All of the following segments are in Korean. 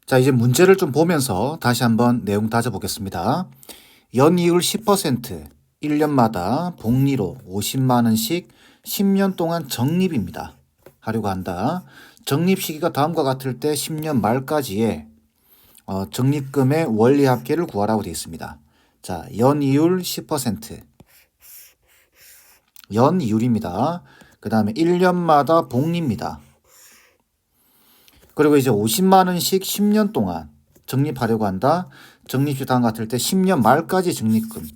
자, 이제 문제를 좀 보면서 다시 한번 내용 다져보겠습니다. 연이율 10%, 1년마다 복리로 50만 원씩 10년 동안 적립입니다. 하려고 한다. 적립 시기가 다음과 같을 때 10년 말까지의 적립금의 원리 합계를 구하라고 되어 있습니다. 자, 연이율 10%, 연이율입니다. 그 다음에 1년마다 복리입니다. 그리고 이제 50만 원씩 10년 동안 적립하려고 한다. 적립시 다음 같을 때 10년 말까지 적립금.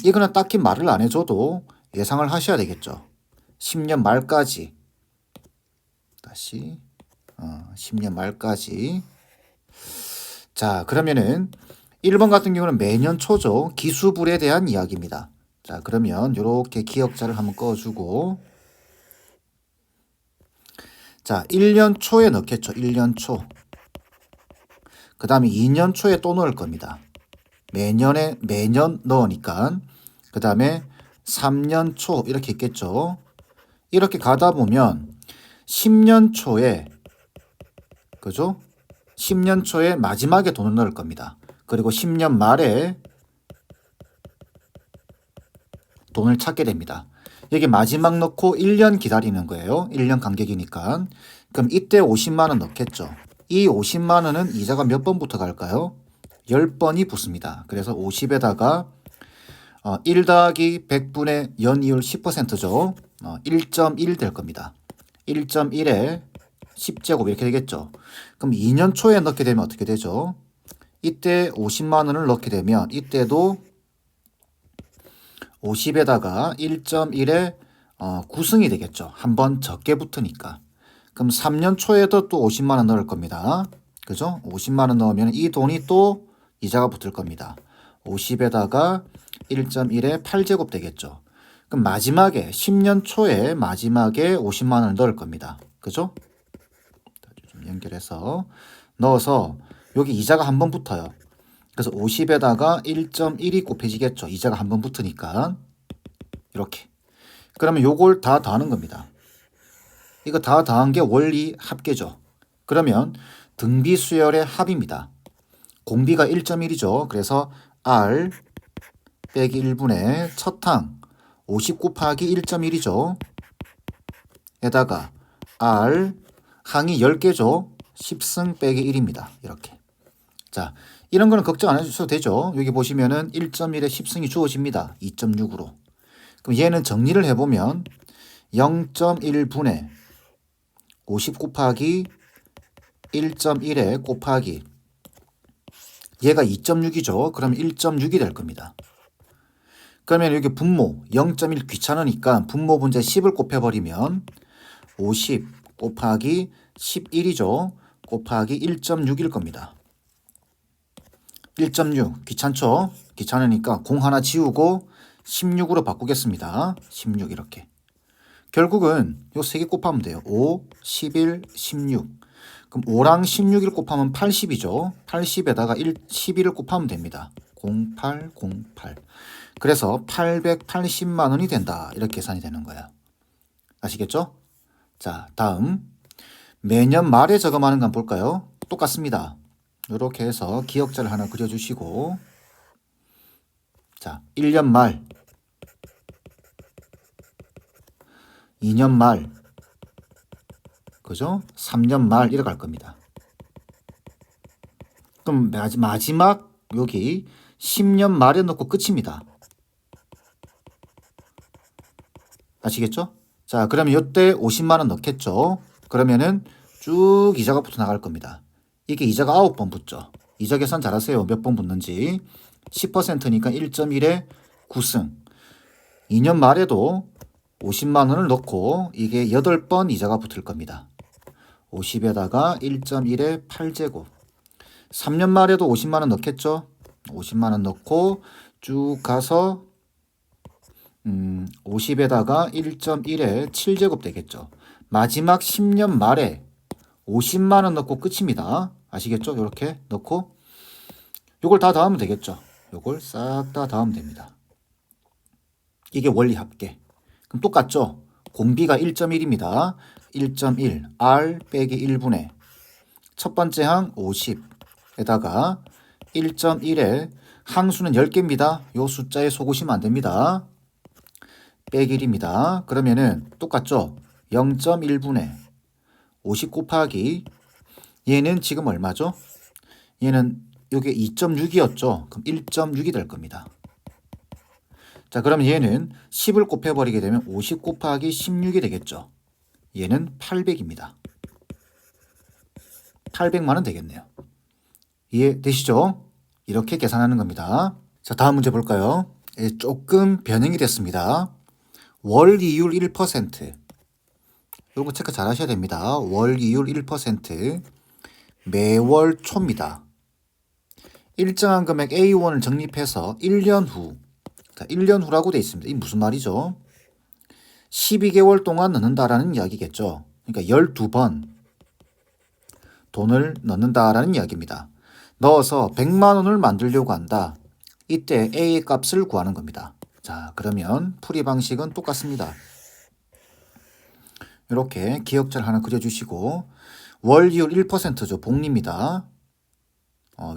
이거는 딱히 말을 안 해줘도 예상을 하셔야 되겠죠. 10년 말까지. 다시 10년 말까지. 자, 그러면은 1번 같은 경우는 매년 초죠. 기수불에 대한 이야기입니다. 자, 그러면 이렇게 기억자를 한번 꺼주고, 자, 1년 초에 넣겠죠. 1년 초. 그 다음에 2년 초에 또 넣을 겁니다. 매년 넣으니까. 그 다음에 3년 초 이렇게 있겠죠. 이렇게 가다 보면 10년 초에, 그죠? 10년 초에 마지막에 돈을 넣을 겁니다. 그리고 10년 말에 돈을 찾게 됩니다. 여기 마지막 넣고 1년 기다리는 거예요. 1년 간격이니까. 그럼 이때 50만 원 넣겠죠. 이 50만 원은 이자가 몇 번부터 갈까요? 10번이 붙습니다. 그래서 50에다가 1 더하기 100분의 연이율 10%죠. 1.1 될 겁니다. 1.1에 10제곱 이렇게 되겠죠. 그럼 2년 초에 넣게 되면 어떻게 되죠? 이때 50만 원을 넣게 되면 이때도 50에다가 1.1에 9승이 되겠죠. 한 번 적게 붙으니까. 그럼 3년 초에도 또 50만 원 넣을 겁니다. 그죠? 50만 원 넣으면 이 돈이 또 이자가 붙을 겁니다. 50에다가 1.1에 8제곱 되겠죠. 그럼 마지막에 10년 초에 마지막에 50만 원을 넣을 겁니다. 그죠? 좀 연결해서 넣어서 여기 이자가 한 번 붙어요. 그래서 50에다가 1.1이 곱해지겠죠. 이자가 한 번 붙으니까. 이렇게. 그러면 요걸 다 더하는 겁니다. 이거 다 더한 게 원리 합계죠. 그러면 등비 수열의 합입니다. 공비가 1.1이죠. 그래서 R 빼기 1분의 첫 항 50 곱하기 1.1이죠. 에다가 R 항이 10개죠. 10승 빼기 1입니다. 이렇게. 자, 이런 거는 걱정 안 해주셔도 되죠. 여기 보시면은 1.1에 10승이 주어집니다. 2.6으로. 그럼 얘는 정리를 해보면 0.1분의 50 곱하기 1.1에 곱하기 얘가 2.6이죠. 그럼 1.6이 될 겁니다. 그러면 여기 분모 0.1 귀찮으니까 분모 분자 10을 곱해버리면 50 곱하기 11이죠. 곱하기 1.6일 겁니다. 1.6 귀찮죠? 귀찮으니까 공 하나 지우고 16으로 바꾸겠습니다. 16 이렇게. 결국은 요 3개 곱하면 돼요. 5, 11, 16. 그럼 5랑 16을 곱하면 80이죠. 80에다가 11을 곱하면 됩니다. 0808. 그래서 880만 원이 된다. 이렇게 계산이 되는 거예요. 아시겠죠? 자, 다음. 매년 말에 저금하는 건 볼까요? 똑같습니다. 이렇게 해서 기억자를 하나 그려주시고, 자, 1년 말, 2년 말, 그죠? 3년 말 이렇게 갈 겁니다. 그럼 마지막 여기 10년 말에 넣고 끝입니다. 아시겠죠? 자, 그러면 이때 50만 원 넣겠죠? 그러면은 쭉 이자가 붙어 나갈 겁니다. 이게 이자가 9번 붙죠. 이자 계산 잘하세요. 몇 번 붙는지. 10%니까 1.1에 9승. 2년 말에도 50만 원을 넣고 이게 8번 이자가 붙을 겁니다. 50에다가 1.1에 8제곱. 3년 말에도 50만 원 넣겠죠? 50만 원 넣고 쭉 가서 50에다가 1.1에 7제곱 되겠죠. 마지막 10년 말에 50만 원 넣고 끝입니다. 아시겠죠? 이렇게 넣고 요걸 다 더하면 되겠죠. 요걸 싹 다 더하면 됩니다. 이게 원리 합계. 그럼 똑같죠? 공비가 1.1입니다. 1.1 R 빼기 1분의 첫 번째 항 50에다가 1.1에 항수는 10개입니다. 요 숫자에 속으시면 안 됩니다. 빼기 1입니다. 그러면은 똑같죠? 0.1분의 50 곱하기 얘는 지금 얼마죠? 얘는 요게 2.6이었죠? 그럼 1.6이 될 겁니다. 자, 그러면 얘는 10을 곱해버리게 되면 50 곱하기 16이 되겠죠? 얘는 800입니다. 800만 원 되겠네요. 이해되시죠? 이렇게 계산하는 겁니다. 자, 다음 문제 볼까요? 조금 변형이 됐습니다. 월 이율 1%. 이런 거 체크 잘 하셔야 됩니다. 월 이율 1%. 매월 초입니다. 일정한 금액 A1을 적립해서 1년 후. 자, 1년 후라고 돼 있습니다. 이게 무슨 말이죠? 12개월 동안 넣는다라는 이야기겠죠. 그러니까 12번 돈을 넣는다라는 이야기입니다. 넣어서 100만 원을 만들려고 한다. 이때 A의 값을 구하는 겁니다. 자, 그러면 풀이 방식은 똑같습니다. 이렇게 기억자를 하나 그려주시고 월이율 1%죠. 복리입니다.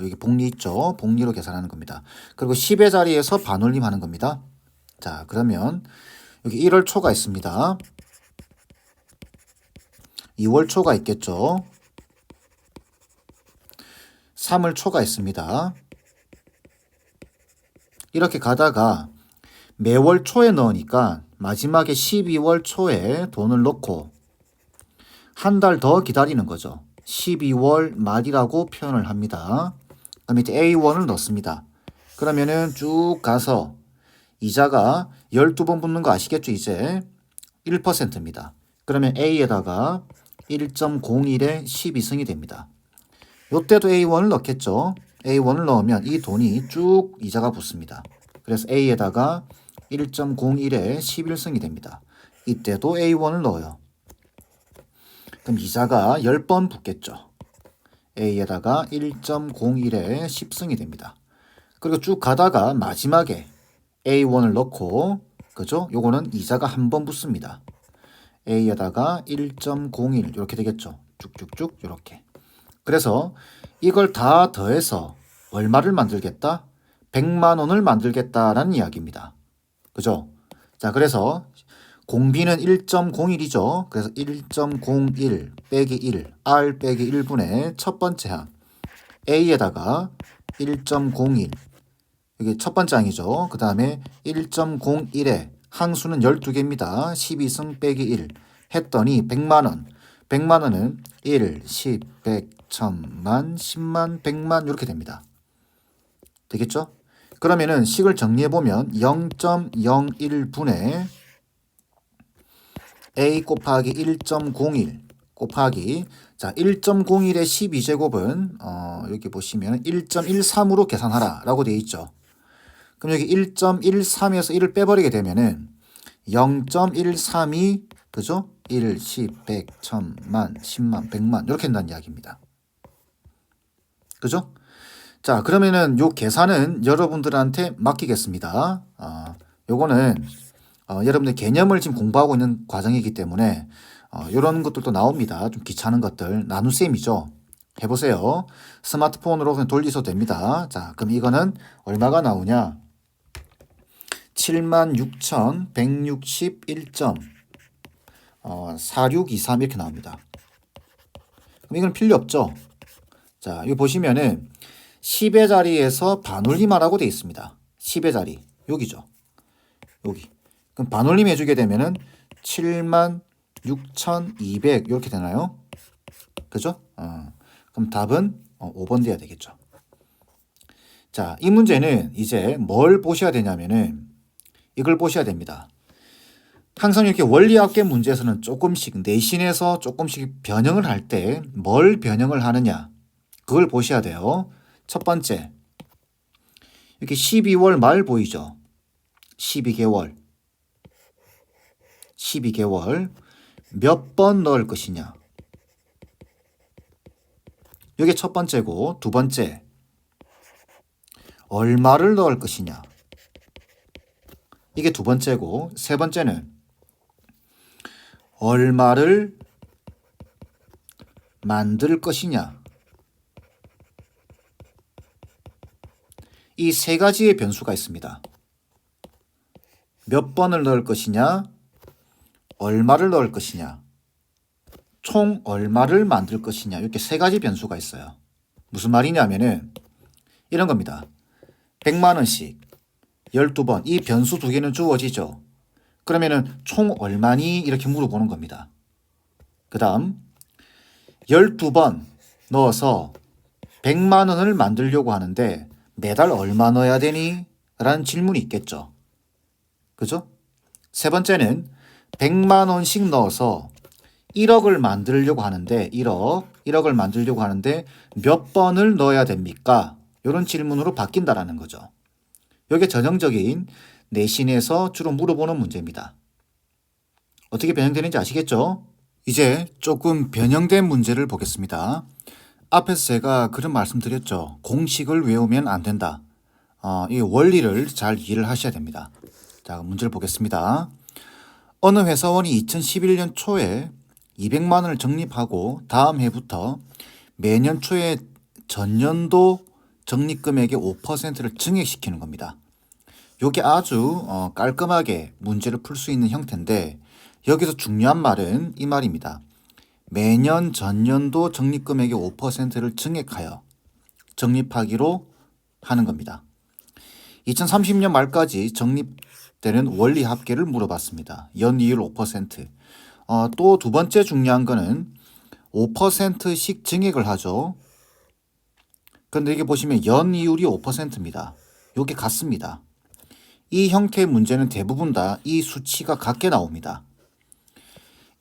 여기 복리 있죠. 복리로 계산하는 겁니다. 그리고 10의 자리에서 반올림하는 겁니다. 자, 그러면 여기 1월 초가 있습니다. 2월 초가 있겠죠. 3월 초가 있습니다. 이렇게 가다가 매월 초에 넣으니까 마지막에 12월 초에 돈을 넣고 한 달 더 기다리는 거죠. 12월 말이라고 표현을 합니다. 그럼 이제 A1을 넣습니다. 그러면은 쭉 가서 이자가 12번 붙는 거 아시겠죠? 이제 1%입니다. 그러면 A에다가 1.01에 12승이 됩니다. 이때도 A1을 넣겠죠. A1을 넣으면 이 돈이 쭉 이자가 붙습니다. 그래서 A에다가 1.01에 11승이 됩니다. 이때도 A1을 넣어요. 그럼 이자가 10번 붙겠죠. A에다가 1.01에 10승이 됩니다. 그리고 쭉 가다가 마지막에 A1을 넣고, 그죠? 요거는 이자가 한 번 붙습니다. A에다가 1.01 이렇게 되겠죠. 쭉쭉쭉 이렇게. 그래서 이걸 다 더해서 얼마를 만들겠다? 100만 원을 만들겠다라는 이야기입니다. 그죠? 자, 그래서 공비는 1.01이죠. 그래서 1.01 빼기 1, R 빼기 1분의 첫 번째 항 A에다가 1.01 여기 첫 번째 항이죠. 그 다음에 1.01에 항수는 12개입니다. 12승 빼기 1 했더니 100만 원. 100만 원은 1, 10, 100, 1000만, 10만, 100만 이렇게 됩니다. 되겠죠? 그러면은 식을 정리해보면 0.01분의 A 곱하기 1.01 곱하기 자 1.01의 12제곱은 여기 보시면 1.13으로 계산하라 라고 되어 있죠. 그럼 여기 1.13에서 1을 빼버리게 되면은 0.13이 그죠? 1, 10, 100, 1000만, 10만, 100만 이렇게 된다는 이야기입니다. 그죠? 자, 그러면은 요 계산은 여러분들한테 맡기겠습니다. 요거는 여러분들 개념을 지금 공부하고 있는 과정이기 때문에 이런 것들도 나옵니다. 좀 귀찮은 것들 나눗셈이죠. 해보세요. 스마트폰으로 그냥 돌리셔도 됩니다. 자, 그럼 이거는 얼마가 나오냐? 76,161.4623 이렇게 나옵니다. 그럼 이건 필요 없죠. 자, 여기 보시면은 10의 자리에서 반올림하라고 되어 있습니다. 10의 자리 여기죠. 여기. 그럼 반올림 해주게 되면은 76,200 이렇게 되나요? 그죠? 그럼 답은 5번 돼야 되겠죠. 자, 이 문제는 이제 뭘 보셔야 되냐면은 이걸 보셔야 됩니다. 항상 이렇게 원리학계 문제에서는 조금씩 내신에서 조금씩 변형을 할 때 뭘 변형을 하느냐 그걸 보셔야 돼요. 첫 번째 이렇게 12월 말 보이죠? 12개월 몇 번 넣을 것이냐 이게 첫 번째고 두 번째 얼마를 넣을 것이냐 이게 두 번째고 세 번째는 얼마를 만들 것이냐 이 세 가지의 변수가 있습니다. 몇 번을 넣을 것이냐, 얼마를 넣을 것이냐, 총 얼마를 만들 것이냐, 이렇게 세 가지 변수가 있어요. 무슨 말이냐면은 이런 겁니다. 100만 원씩 12번, 이 변수 두 개는 주어지죠. 그러면은 총 얼마니? 이렇게 물어보는 겁니다. 그 다음 12번 넣어서 100만 원을 만들려고 하는데 매달 얼마 넣어야 되니? 라는 질문이 있겠죠. 그죠? 세 번째는 100만 원씩 넣어서 1억을 만들려고 하는데 1억을 만들려고 하는데 몇 번을 넣어야 됩니까? 이런 질문으로 바뀐다라는 거죠. 이게 전형적인 내신에서 주로 물어보는 문제입니다. 어떻게 변형되는지 아시겠죠? 이제 조금 변형된 문제를 보겠습니다. 앞에서 제가 그런 말씀드렸죠. 공식을 외우면 안 된다. 이 원리를 잘 이해를 하셔야 됩니다. 자, 문제를 보겠습니다. 어느 회사원이 2011년 초에 200만 원을 적립하고 다음 해부터 매년 초에 전년도 적립금액의 5%를 증액시키는 겁니다. 이게 아주 깔끔하게 문제를 풀 수 있는 형태인데 여기서 중요한 말은 이 말입니다. 매년 전년도 적립금액의 5%를 증액하여 적립하기로 하는 겁니다. 2030년 말까지 적립되는 원리 합계를 물어봤습니다. 연이율 5%. 또 두 번째 중요한 거는 5%씩 증액을 하죠. 그런데 이게 보시면 연이율이 5%입니다. 이게 같습니다. 이 형태의 문제는 대부분 다 이 수치가 같게 나옵니다.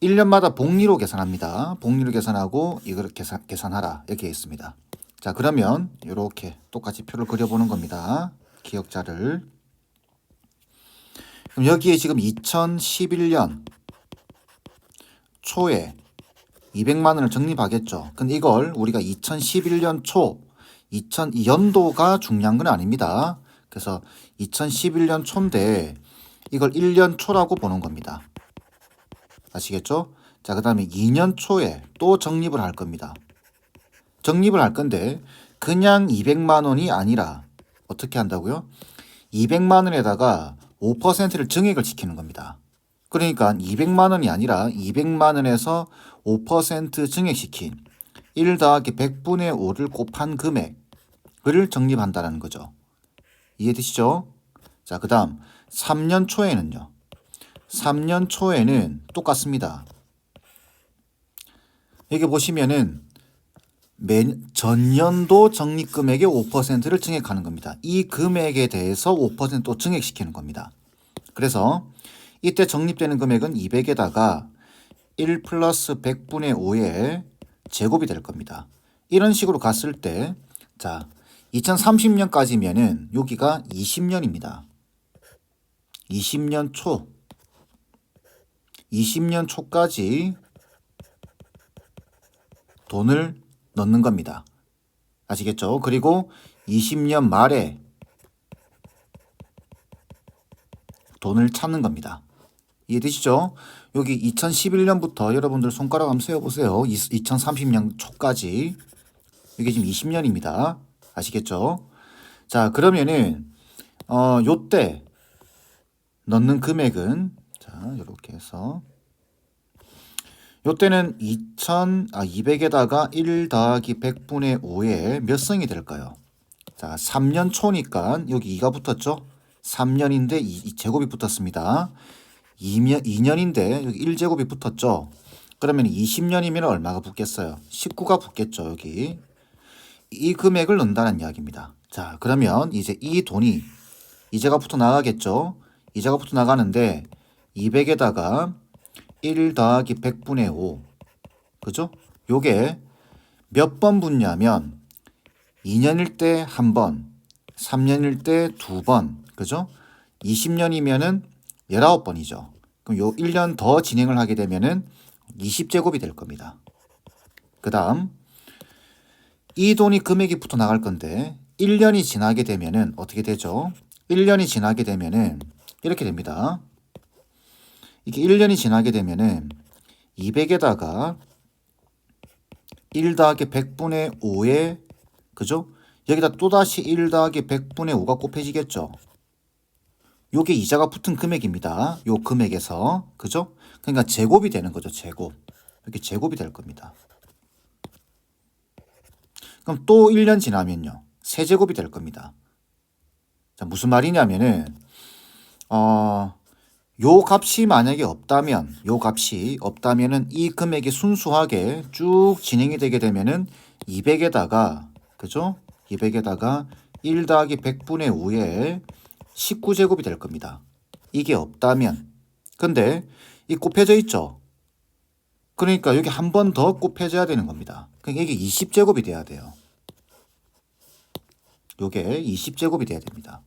1년마다 복리로 계산합니다. 복리로 계산하고 이걸 계산하라 이렇게 있습니다. 자, 그러면 이렇게 똑같이 표를 그려보는 겁니다. 기억자를. 그럼 여기에 지금 2011년 초에 200만 원을 적립하겠죠. 근데 이걸 우리가 2011년 초, 2002년도가 중요한 건 아닙니다. 그래서 2011년 초인데 이걸 1년 초라고 보는 겁니다. 아시겠죠? 자, 그 다음에 2년 초에 또 적립을 할 겁니다. 적립을 할 건데 그냥 200만 원이 아니라 어떻게 한다고요? 200만 원에다가 5%를 증액을 시키는 겁니다. 그러니까 200만 원이 아니라 200만 원에서 5% 증액시킨 1 더하기 100분의 5를 곱한 금액을 적립한다는 거죠. 이해되시죠? 자, 그 다음 3년 초에는요. 3년 초에는 똑같습니다. 여기 보시면은 전년도 적립금액의 5%를 증액하는 겁니다. 이 금액에 대해서 5% 증액시키는 겁니다. 그래서 이때 적립되는 금액은 200에다가 1 플러스 100분의 5의 제곱이 될 겁니다. 이런 식으로 갔을 때, 자, 2030년까지면은 여기가 20년입니다. 20년 초. 20년 초까지 돈을 넣는 겁니다. 아시겠죠? 그리고 20년 말에 돈을 찾는 겁니다. 이해되시죠? 여기 2011년부터 여러분들 손가락 한번 세워보세요. 2030년 초까지. 이게 지금 20년입니다. 아시겠죠? 자, 그러면은 요때 넣는 금액은 자, 이렇게 해서 요때는 200에다가 1 더하기 100분의 5에 몇 성이 될까요? 자, 3년 초니까 여기 2가 붙었죠? 3년인데 2제곱이 붙었습니다. 2년인데 여기 1제곱이 붙었죠? 그러면 20년이면 얼마가 붙겠어요? 19가 붙겠죠, 여기. 이 금액을 넣는다는 이야기입니다. 자, 그러면 이제 이 돈이 이자가 붙어 나가겠죠? 이자가 붙어 나가는데 200에다가 1 더하기 100분의 5. 그죠? 요게 몇 번 붙냐면 2년일 때 한 번, 3년일 때 두 번. 그죠? 20년이면은 19번이죠. 그럼 요 1년 더 진행을 하게 되면은 20제곱이 될 겁니다. 그 다음, 이 돈이 금액이 붙어 나갈 건데, 1년이 지나게 되면은 어떻게 되죠? 1년이 지나게 되면은 이렇게 됩니다. 이게 1년이 지나게 되면은 200에다가 1 더하기 100분의 5에, 그죠? 여기다 또다시 1 더하기 100분의 5가 곱해지겠죠. 요게 이자가 붙은 금액입니다. 요 금액에서. 그죠? 그러니까 제곱이 되는 거죠. 제곱. 이렇게 제곱이 될 겁니다. 그럼 또 1년 지나면요. 세제곱이 될 겁니다. 자, 무슨 말이냐면은 요 값이 만약에 없다면, 요 값이 없다면은 이 금액이 순수하게 쭉 진행이 되게 되면은 200에다가, 그죠? 200에다가 1 더하기 100분의 5에 19제곱이 될 겁니다. 이게 없다면. 근데 이 곱해져 있죠? 그러니까 여기 한 번 더 곱해져야 되는 겁니다. 그러니까 이게 20제곱이 돼야 돼요. 요게 20제곱이 돼야 됩니다.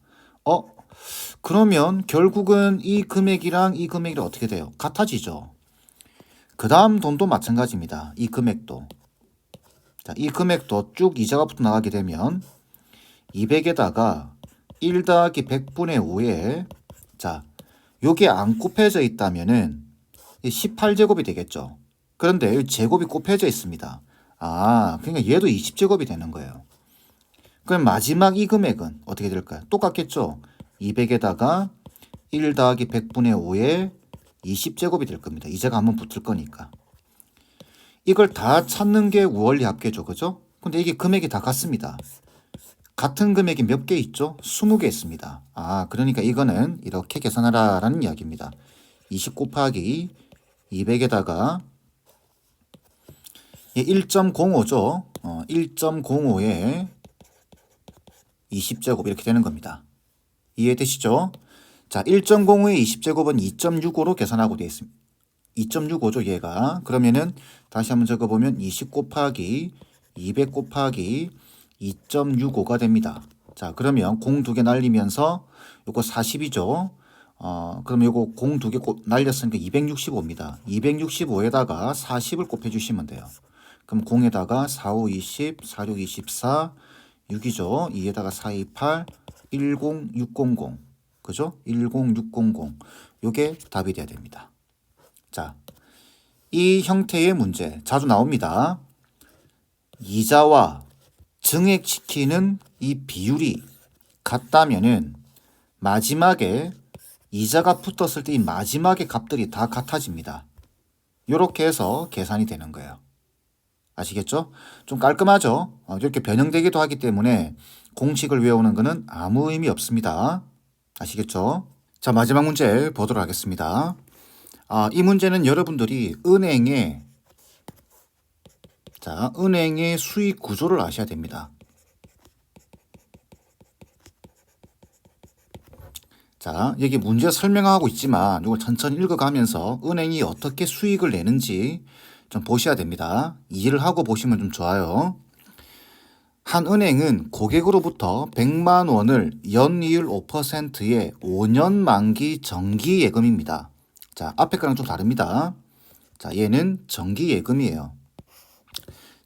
그러면 결국은 이 금액이랑 이 금액이 어떻게 돼요? 같아지죠. 그 다음 돈도 마찬가지입니다. 이 금액도. 자, 이 금액도 쭉 이자가 붙어 나가게 되면 200에다가 1 더하기 100분의 5에 자, 요게 안 곱해져 있다면은 18제곱이 되겠죠. 그런데 이 제곱이 곱해져 있습니다. 그러니까 얘도 20제곱이 되는 거예요. 그럼 마지막 이 금액은 어떻게 될까요? 똑같겠죠. 200에다가 1 더하기 100분의 5에 20제곱이 될 겁니다. 이자가 한번 붙을 거니까. 이걸 다 찾는 게 우월리 합계죠. 그죠? 근데 이게 금액이 다 같습니다. 같은 금액이 몇 개 있죠? 20개 있습니다. 그러니까 이거는 이렇게 계산하라라는 이야기입니다. 20 곱하기 200에다가 1.05죠. 1.05에 20제곱 이렇게 되는 겁니다. 이해되시죠? 자, 1.05의 20제곱은 2.65로 계산하고 되어 있습니다. 2.65죠, 얘가. 그러면은 다시 한번 적어보면 20 곱하기 200 곱하기 2.65가 됩니다. 자, 그러면 공 두 개 날리면서 요거 40이죠. 그럼 요거 공 두 개 날렸으니까 265입니다. 265에다가 40을 곱해주시면 돼요. 그럼 공에다가 4, 5, 20, 4, 6, 24, 6이죠. 2에다가 4, 2, 8, 10600. 그죠? 10600. 요게 답이 돼야 됩니다. 자, 이 형태의 문제 자주 나옵니다. 이자와 증액시키는 이 비율이 같다면은 마지막에 이자가 붙었을 때 이 마지막의 값들이 다 같아집니다. 이렇게 해서 계산이 되는 거예요. 아시겠죠? 좀 깔끔하죠? 이렇게 변형되기도 하기 때문에 공식을 외우는 것은 아무 의미 없습니다. 아시겠죠? 자, 마지막 문제 보도록 하겠습니다. 이 문제는 여러분들이 은행의 수익 구조를 아셔야 됩니다. 자, 여기 문제 설명하고 있지만 이걸 천천히 읽어가면서 은행이 어떻게 수익을 내는지 좀 보셔야 됩니다. 이해를 하고 보시면 좀 좋아요. 한 은행은 고객으로부터 100만 원을 연이율 5%의 5년 만기 정기 예금입니다. 자, 앞에 거랑 좀 다릅니다. 자, 얘는 정기 예금이에요.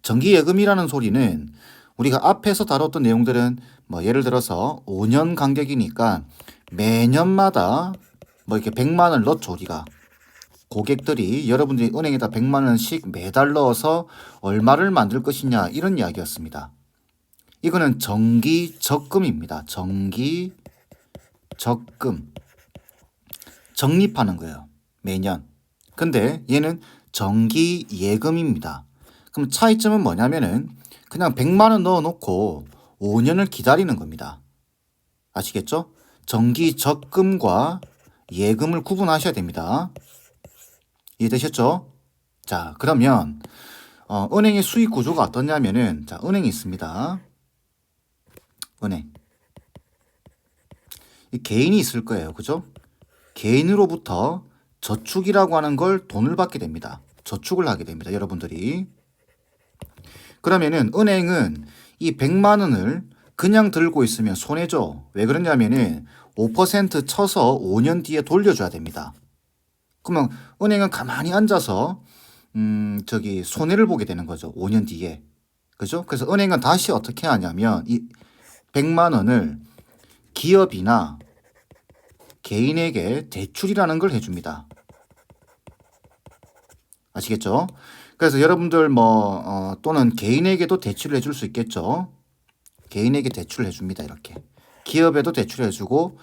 정기 예금이라는 소리는 우리가 앞에서 다뤘던 내용들은 뭐 예를 들어서 5년 간격이니까 매년마다 뭐 이렇게 100만 원을 넣죠. 우리가 고객들이 여러분들이 은행에다 100만 원씩 매달 넣어서 얼마를 만들 것이냐 이런 이야기였습니다. 이거는 정기 적금입니다. 정기 적금. 적립하는 거예요. 매년. 근데 얘는 정기 예금입니다. 그럼 차이점은 뭐냐면은 그냥 100만 원 넣어 놓고 5년을 기다리는 겁니다. 아시겠죠? 정기 적금과 예금을 구분하셔야 됩니다. 이해되셨죠? 자, 그러면 은행의 수익 구조가 어떠냐면은 자, 은행이 있습니다. 은행. 이 개인이 있을 거예요. 그죠? 개인으로부터 저축이라고 하는 걸 돈을 받게 됩니다. 저축을 하게 됩니다. 여러분들이. 그러면은 은행은 이 100만 원을 그냥 들고 있으면 손해죠. 왜 그러냐면은 5% 쳐서 5년 뒤에 돌려줘야 됩니다. 그러면 은행은 가만히 앉아서 손해를 보게 되는 거죠. 5년 뒤에. 그죠? 그래서 은행은 다시 어떻게 하냐면 이 100만 원을 기업이나 개인에게 대출이라는 걸 해줍니다. 아시겠죠? 그래서 여러분들 또는 개인에게도 대출을 해줄 수 있겠죠. 개인에게 대출을 해줍니다. 이렇게 기업에도 대출해주고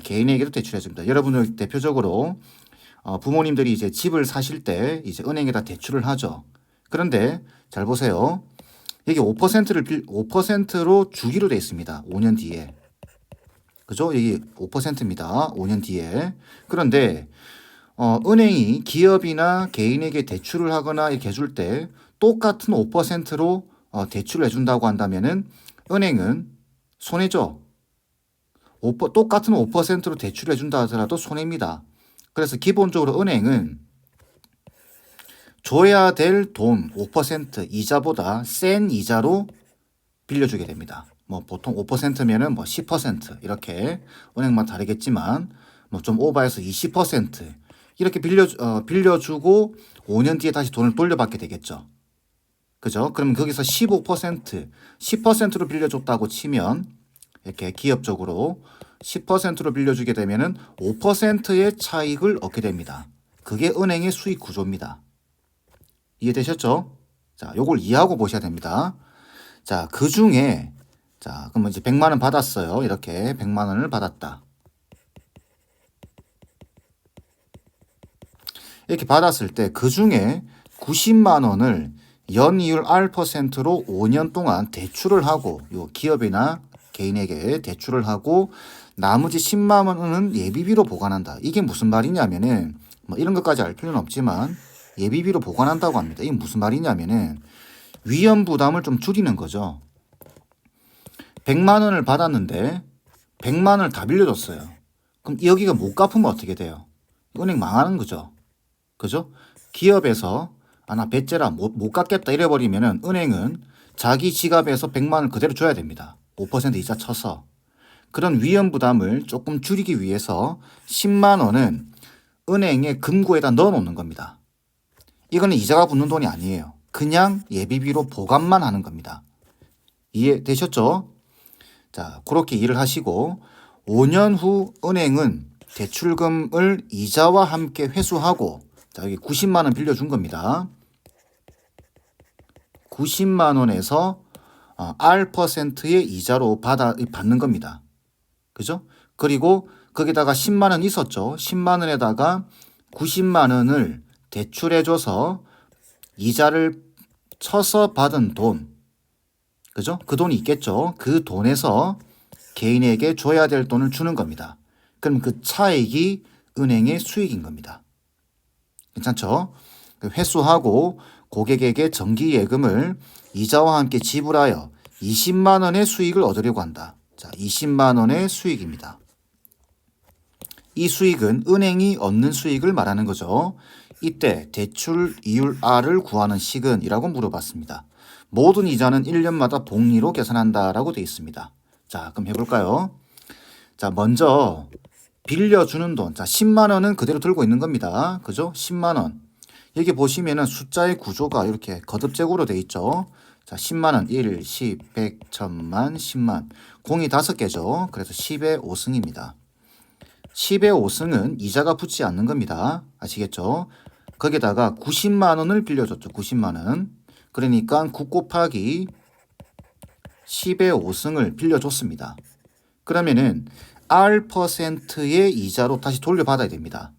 개인에게도 대출해줍니다. 여러분들 대표적으로 부모님들이 이제 집을 사실 때 이제 은행에다 대출을 하죠. 그런데 잘 보세요. 여기 5%로 주기로 돼 있습니다. 5년 뒤에. 그죠? 여기 5%입니다. 5년 뒤에. 그런데 은행이 기업이나 개인에게 대출을 하거나 이렇게 해줄 때 똑같은 5%로 대출을 해준다고 한다면은 은행은 손해죠. 똑같은 5%로 대출을 해준다 하더라도 손해입니다. 그래서 기본적으로 은행은 줘야 될 돈 5% 이자보다 센 이자로 빌려주게 됩니다. 뭐 보통 5%면은 뭐 10% 이렇게 은행마다 다르겠지만 뭐 좀 오버해서 20% 이렇게 빌려주고 5년 뒤에 다시 돈을 돌려받게 되겠죠. 그죠? 그럼 거기서 15%, 10%로 빌려줬다고 치면 이렇게 기업적으로 10%로 빌려주게 되면은 5%의 차익을 얻게 됩니다. 그게 은행의 수익 구조입니다. 이해되셨죠? 자, 요걸 이해하고 보셔야 됩니다. 자, 그 중에 자, 그러면 이제 100만 원 받았어요. 이렇게 100만 원을 받았다. 이렇게 받았을 때 그 중에 90만 원을 연이율 R%로 5년 동안 대출을 하고 요 기업이나 개인에게 대출을 하고 나머지 10만 원은 예비비로 보관한다. 이게 무슨 말이냐면은 뭐 이런 것까지 알 필요는 없지만 예비비로 보관한다고 합니다. 이게 무슨 말이냐면은 위험 부담을 좀 줄이는 거죠. 100만 원을 받았는데 100만 원을 다 빌려줬어요. 그럼 여기가 못 갚으면 어떻게 돼요? 은행 망하는 거죠. 그죠? 기업에서 나 배째라 못 갚겠다 이래버리면은 은행은 자기 지갑에서 100만 원을 그대로 줘야 됩니다. 5% 이자 쳐서. 그런 위험 부담을 조금 줄이기 위해서 10만 원은 은행의 금고에다 넣어 놓는 겁니다. 이거는 이자가 붙는 돈이 아니에요. 그냥 예비비로 보관만 하는 겁니다. 이해되셨죠? 자, 그렇게 일을 하시고 5년 후 은행은 대출금을 이자와 함께 회수하고 자, 여기 90만 원 빌려준 겁니다. 90만 원에서 R%의 이자로 받는 겁니다. 그죠? 그리고 거기다가 10만 원 있었죠. 10만 원에다가 90만 원을 대출해줘서 이자를 쳐서 받은 돈. 그죠? 그 돈이 있겠죠. 그 돈에서 개인에게 줘야 될 돈을 주는 겁니다. 그럼 그 차익이 은행의 수익인 겁니다. 괜찮죠? 회수하고 고객에게 정기 예금을 이자와 함께 지불하여 20만 원의 수익을 얻으려고 한다. 자, 20만 원의 수익입니다. 이 수익은 은행이 얻는 수익을 말하는 거죠. 이때 대출 이율 R을 구하는 식은이라고 물어봤습니다. 모든 이자는 1년마다 복리로 계산한다라고 되어 있습니다. 자, 그럼 해볼까요? 자, 먼저 빌려주는 돈. 자, 10만 원은 그대로 들고 있는 겁니다. 그죠? 10만 원. 여기 보시면은 숫자의 구조가 이렇게 거듭제곱으로 되어 있죠. 자, 10만 원. 1, 10, 100, 1000만, 10만. 공이 5개죠. 그래서 10의 5승입니다. 10의 5승은 이자가 붙지 않는 겁니다. 아시겠죠? 거기다가 90만 원을 빌려줬죠. 90만 원. 그러니까 9 곱하기 10의 5승을 빌려줬습니다. 그러면은 R%의 이자로 다시 돌려받아야 됩니다.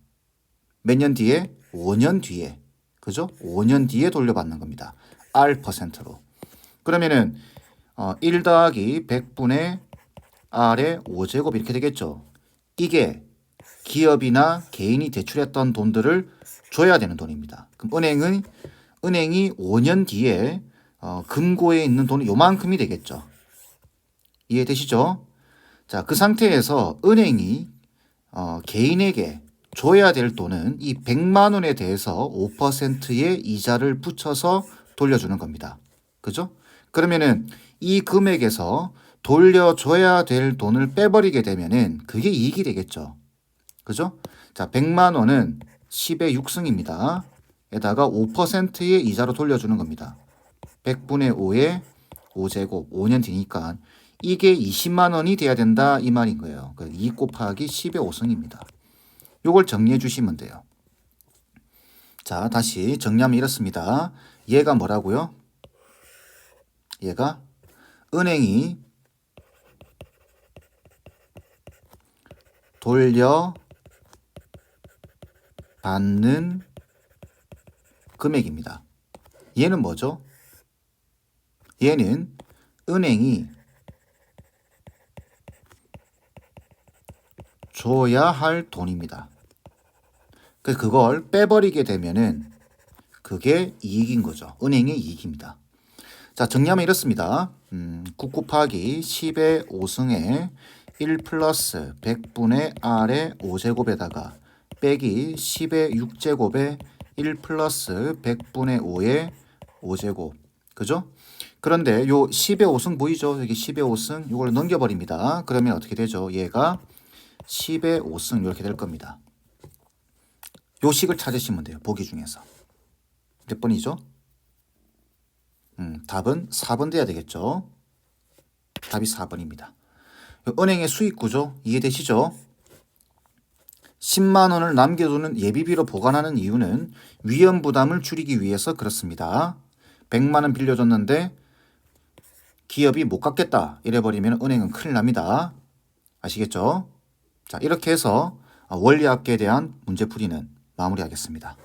몇 년 뒤에? 5년 뒤에. 그죠? 5년 뒤에 돌려받는 겁니다. R%로. 그러면은 1 더하기 100분의 R의 5제곱 이렇게 되겠죠. 이게 기업이나 개인이 대출했던 돈들을 줘야 되는 돈입니다. 그럼 은행이 5년 뒤에 금고에 있는 돈이 요만큼이 되겠죠. 이해되시죠? 자, 그 상태에서 은행이 개인에게 줘야 될 돈은 이 100만 원에 대해서 5%의 이자를 붙여서 돌려주는 겁니다. 그죠? 그러면은 이 금액에서 돌려줘야 될 돈을 빼버리게 되면은 그게 이익이 되겠죠. 그죠? 자, 100만 원은 10의 6승입니다. 에다가 5%의 이자로 돌려주는 겁니다. 100분의 5의 5제곱 5년 뒤니까 이게 20만 원이 돼야 된다 이 말인 거예요. 2 곱하기 10의 5승입니다. 요걸 정리해 주시면 돼요. 자, 다시 정리하면 이렇습니다. 얘가 뭐라고요? 얘가 은행이 돌려 받는 금액입니다. 얘는 뭐죠? 얘는 은행이 줘야 할 돈입니다. 그걸 빼버리게 되면은 그게 이익인 거죠. 은행의 이익입니다. 자, 정리하면 이렇습니다. 9 곱하기 10의 5승에 1 플러스 100분의 R의 5제곱에다가 빼기 10의 6제곱에 1 플러스 100분의 5의 5제곱. 그죠? 그런데 요 10의 5승 보이죠? 여기 10의 5승 이걸 넘겨버립니다. 그러면 어떻게 되죠? 얘가 10의 5승 이렇게 될 겁니다. 요 식을 찾으시면 돼요. 보기 중에서. 몇 번이죠? 답은 4번 돼야 되겠죠? 답이 4번입니다. 은행의 수익 구조 이해되시죠? 10만 원을 남겨두는 예비비로 보관하는 이유는 위험 부담을 줄이기 위해서 그렇습니다. 100만 원 빌려줬는데 기업이 못 갚겠다 이래버리면 은행은 큰일 납니다. 아시겠죠? 자, 이렇게 해서 원리합계에 대한 문제풀이는 마무리하겠습니다.